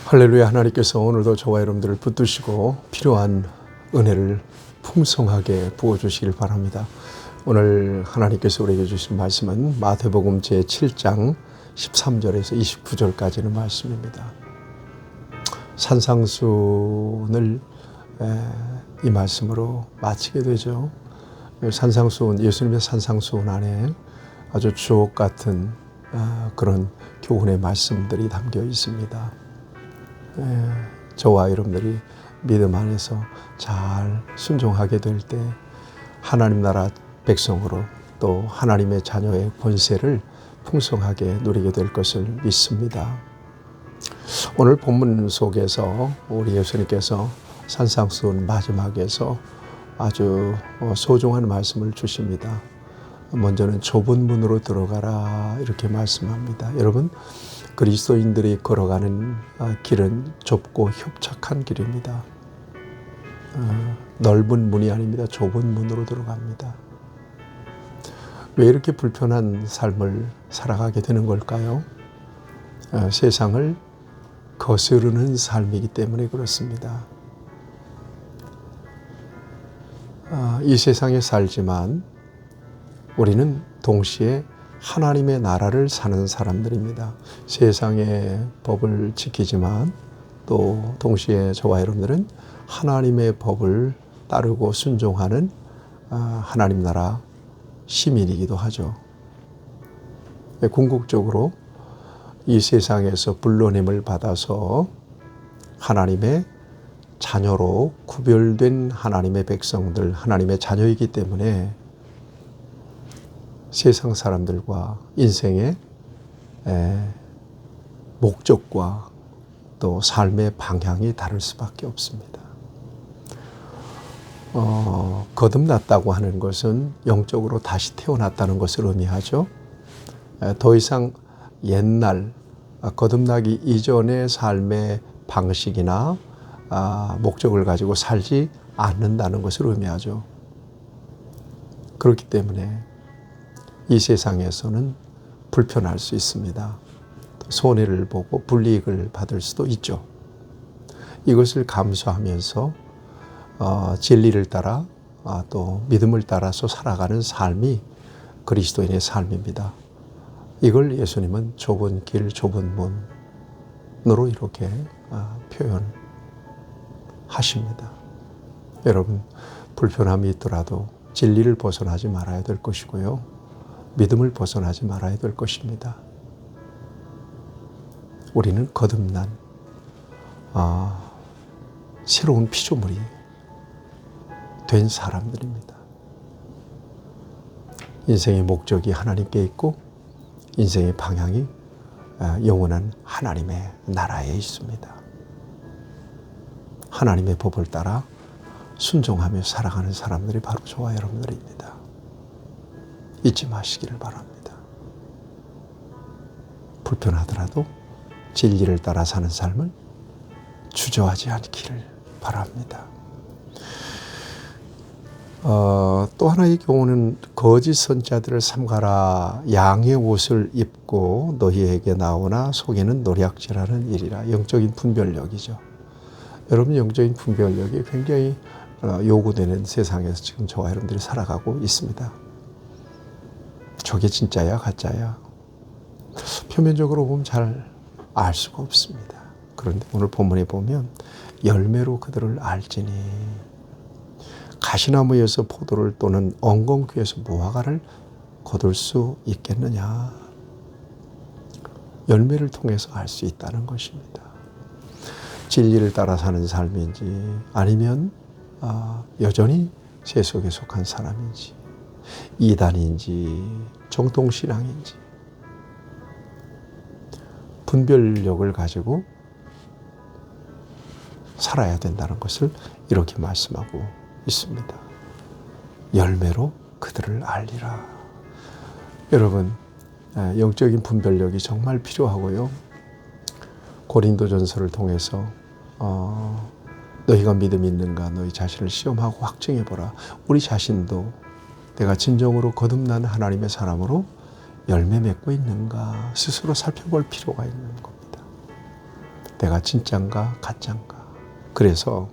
할렐루야. 하나님께서 오늘도 저와 여러분들을 붙드시고 필요한 은혜를 풍성하게 부어주시길 바랍니다. 오늘 하나님께서 우리에게 주신 말씀은 마태복음 제7장 13절에서 29절까지는 말씀입니다. 산상수훈을 이 말씀으로 마치게 되죠. 산상수훈, 예수님의 산상수훈 안에 아주 주옥 같은 그런 교훈의 말씀들이 담겨 있습니다. 저와 여러분들이 믿음 안에서 잘 순종하게 될 때 하나님 나라 백성으로 또 하나님의 자녀의 권세를 풍성하게 누리게 될 것을 믿습니다. 오늘 본문 속에서 우리 예수님께서 산상수훈 마지막에서 아주 소중한 말씀을 주십니다. 먼저는 좁은 문으로 들어가라 이렇게 말씀합니다. 여러분, 그리스도인들이 걸어가는 길은 좁고 협착한 길입니다. 넓은 문이 아닙니다. 좁은 문으로 들어갑니다. 왜 이렇게 불편한 삶을 살아가게 되는 걸까요? 세상을 거스르는 삶이기 때문에 그렇습니다. 이 세상에 살지만 우리는 동시에 하나님의 나라를 사는 사람들입니다. 세상의 법을 지키지만 또 동시에 저와 여러분들은 하나님의 법을 따르고 순종하는 하나님 나라 시민이기도 하죠. 궁극적으로 이 세상에서 불러냄을 받아서 하나님의 자녀로 구별된 하나님의 백성들, 하나님의 자녀이기 때문에 세상 사람들과 인생의 목적과 또 삶의 방향이 다를 수밖에 없습니다. 거듭났다고 하는 것은 영적으로 다시 태어났다는 것을 의미하죠. 더 이상 옛날 거듭나기 이전의 삶의 방식이나 목적을 가지고 살지 않는다는 것을 의미하죠. 그렇기 때문에 이 세상에서는 불편할 수 있습니다. 손해를 보고 불이익을 받을 수도 있죠. 이것을 감수하면서 진리를 따라 또 믿음을 따라서 살아가는 삶이 그리스도인의 삶입니다. 이걸 예수님은 좁은 길, 좁은 문으로 이렇게 표현하십니다. 여러분, 불편함이 있더라도 진리를 벗어나지 말아야 될 것이고요. 믿음을 벗어나지 말아야 될 것입니다. 우리는 거듭난 새로운 피조물이 된 사람들입니다. 인생의 목적이 하나님께 있고 인생의 방향이 영원한 하나님의 나라에 있습니다. 하나님의 법을 따라 순종하며 살아가는 사람들이 바로 저와 여러분들입니다. 잊지 마시기를 바랍니다. 불편하더라도 진리를 따라 사는 삶을 주저하지 않기를 바랍니다. 또 하나의 경우는 거짓 선자들을 삼가라. 양의 옷을 입고 너희에게 나오나 속에는 노략질하는 일이라. 영적인 분별력이죠. 여러분, 영적인 분별력이 굉장히 요구되는 세상에서 지금 저와 여러분들이 살아가고 있습니다. 저게 진짜야 가짜야 표면적으로 보면 잘 알 수가 없습니다. 그런데 오늘 본문에 보면 열매로 그들을 알지니 가시나무에서 포도를 또는 엉겅퀴에서 무화과를 거둘 수 있겠느냐. 열매를 통해서 알 수 있다는 것입니다. 진리를 따라 사는 삶인지 아니면 여전히 세속에 속한 사람인지 이단인지 정통신앙인지 분별력을 가지고 살아야 된다는 것을 이렇게 말씀하고 있습니다. 열매로 그들을 알리라. 여러분, 영적인 분별력이 정말 필요하고요. 고린도전서를 통해서 너희가 믿음이 있는가 너희 자신을 시험하고 확증해보라. 우리 자신도 내가 진정으로 거듭난 하나님의 사람으로 열매 맺고 있는가 스스로 살펴볼 필요가 있는 겁니다. 내가 진짠가 가짠가. 그래서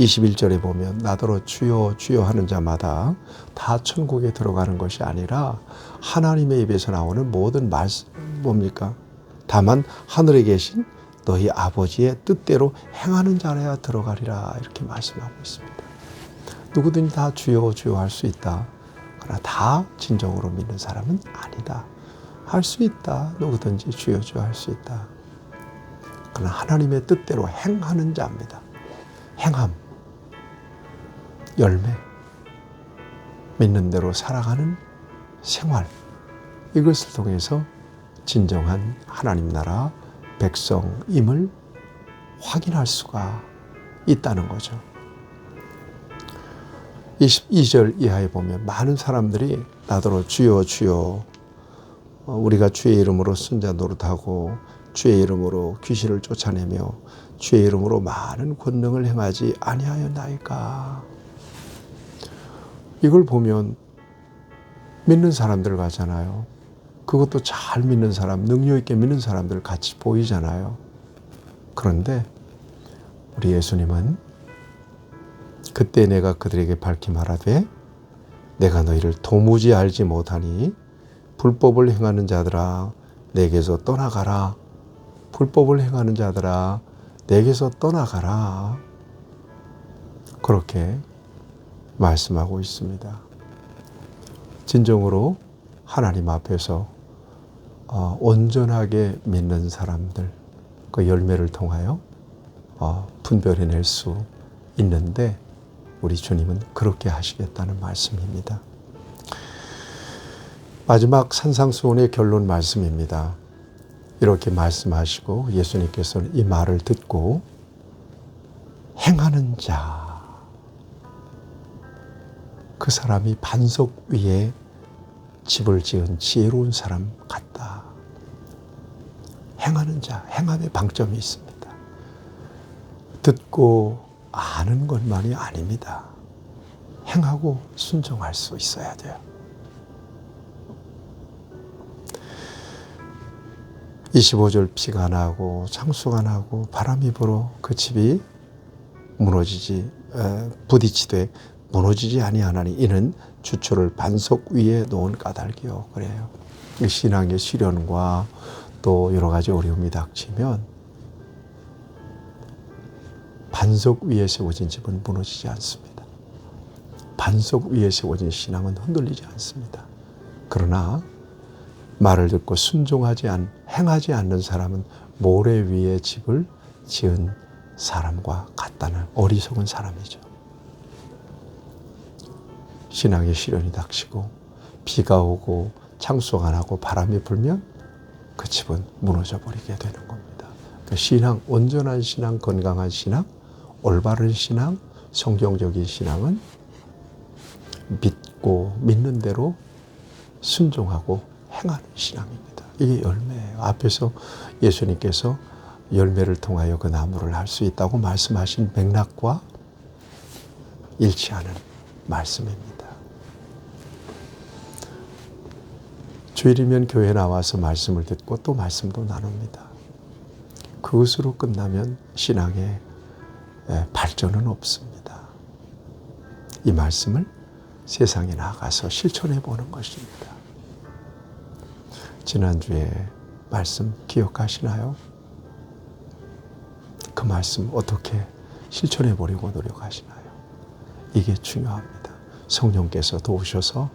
21절에 보면 나더러 주여 주여 하는 자마다 다 천국에 들어가는 것이 아니라 하나님의 입에서 나오는 모든 말씀 뭡니까? 다만 하늘에 계신 너희 아버지의 뜻대로 행하는 자라야 들어가리라 이렇게 말씀하고 있습니다. 누구든지 다 주여 주여 할 수 있다. 그러나 다 진정으로 믿는 사람은 아니다. 할 수 있다. 누구든지 주여 주여 할 수 있다. 그러나 하나님의 뜻대로 행하는 자입니다. 행함, 열매, 믿는 대로 살아가는 생활, 이것을 통해서 진정한 하나님 나라 백성임을 확인할 수가 있다는 거죠. 22절 이하에 보면 많은 사람들이 나더러 주여 주여 우리가 주의 이름으로 순자 노릇하고 주의 이름으로 귀신을 쫓아내며 주의 이름으로 많은 권능을 행하지 아니하였나이까. 이걸 보면 믿는 사람들 같잖아요. 그것도 잘 믿는 사람, 능력 있게 믿는 사람들 같이 보이잖아요. 그런데 우리 예수님은 그때 내가 그들에게 밝히 말하되 내가 너희를 도무지 알지 못하니 불법을 행하는 자들아 내게서 떠나가라. 불법을 행하는 자들아 내게서 떠나가라. 그렇게 말씀하고 있습니다. 진정으로 하나님 앞에서 온전하게 믿는 사람들 그 열매를 통하여 분별해낼 수 있는데 우리 주님은 그렇게 하시겠다는 말씀입니다. 마지막 산상수훈의 결론 말씀입니다. 이렇게 말씀하시고 예수님께서는 이 말을 듣고 행하는 자, 그 사람이 반석 위에 집을 지은 지혜로운 사람 같다. 행하는 자, 행함에 방점이 있습니다. 듣고 아는 것만이 아닙니다. 행하고 순종할 수 있어야 돼요. 25절 비가 나고 창수가 나고 바람이 불어 그 집이 부딪히되 무너지지 아니하나니 이는 주초를 반석 위에 놓은 까닭이요. 그래요. 신앙의 시련과 또 여러 가지 어려움이 닥치면 반석 위에 세워진 집은 무너지지 않습니다. 반석 위에 세워진 신앙은 흔들리지 않습니다. 그러나 말을 듣고 행하지 않는 사람은 모래 위에 집을 지은 사람과 같다는 어리석은 사람이죠. 신앙의 시련이 닥치고 비가 오고 창수가 나고 바람이 불면 그 집은 무너져 버리게 되는 겁니다. 그 신앙, 온전한 신앙, 건강한 신앙, 올바른 신앙, 성경적인 신앙은 믿는 대로 순종하고 행하는 신앙입니다. 이게 열매예요. 앞에서 예수님께서 열매를 통하여 그 나무를 알 수 있다고 말씀하신 맥락과 일치하는 말씀입니다. 주일이면 교회 나와서 말씀을 듣고 또 말씀도 나눕니다. 그것으로 끝나면 신앙의 발전은 없습니다. 이 말씀을 세상에 나가서 실천해 보는 것입니다. 지난주에 말씀 기억하시나요? 그 말씀 어떻게 실천해 보려고 노력하시나요? 이게 중요합니다. 성령께서 도우셔서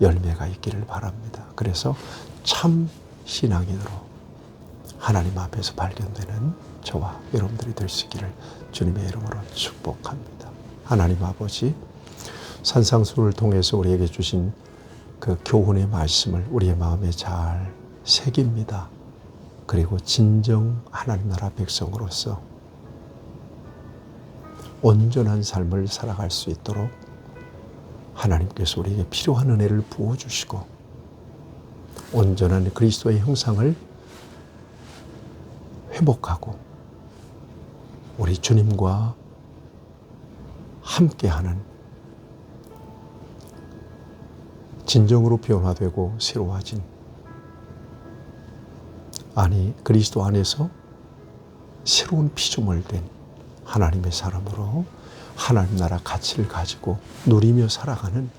열매가 있기를 바랍니다. 그래서 참 신앙인으로 하나님 앞에서 발견되는 저와 여러분들이 될 수 있기를 주님의 이름으로 축복합니다. 하나님 아버지, 산상수훈을 통해서 우리에게 주신 그 교훈의 말씀을 우리의 마음에 잘 새깁니다. 그리고 진정 하나님 나라 백성으로서 온전한 삶을 살아갈 수 있도록 하나님께서 우리에게 필요한 은혜를 부어주시고 온전한 그리스도의 형상을 회복하고 우리 주님과 함께하는 진정으로 변화되고 새로워진 그리스도 안에서 새로운 피조물 된 하나님의 사람으로 하나님 나라 가치를 가지고 누리며 살아가는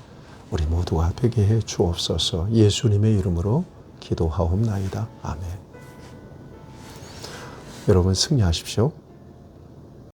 우리 모두가 되게 해 주옵소서. 예수님의 이름으로 기도하옵나이다. 아멘. 여러분 승리하십시오.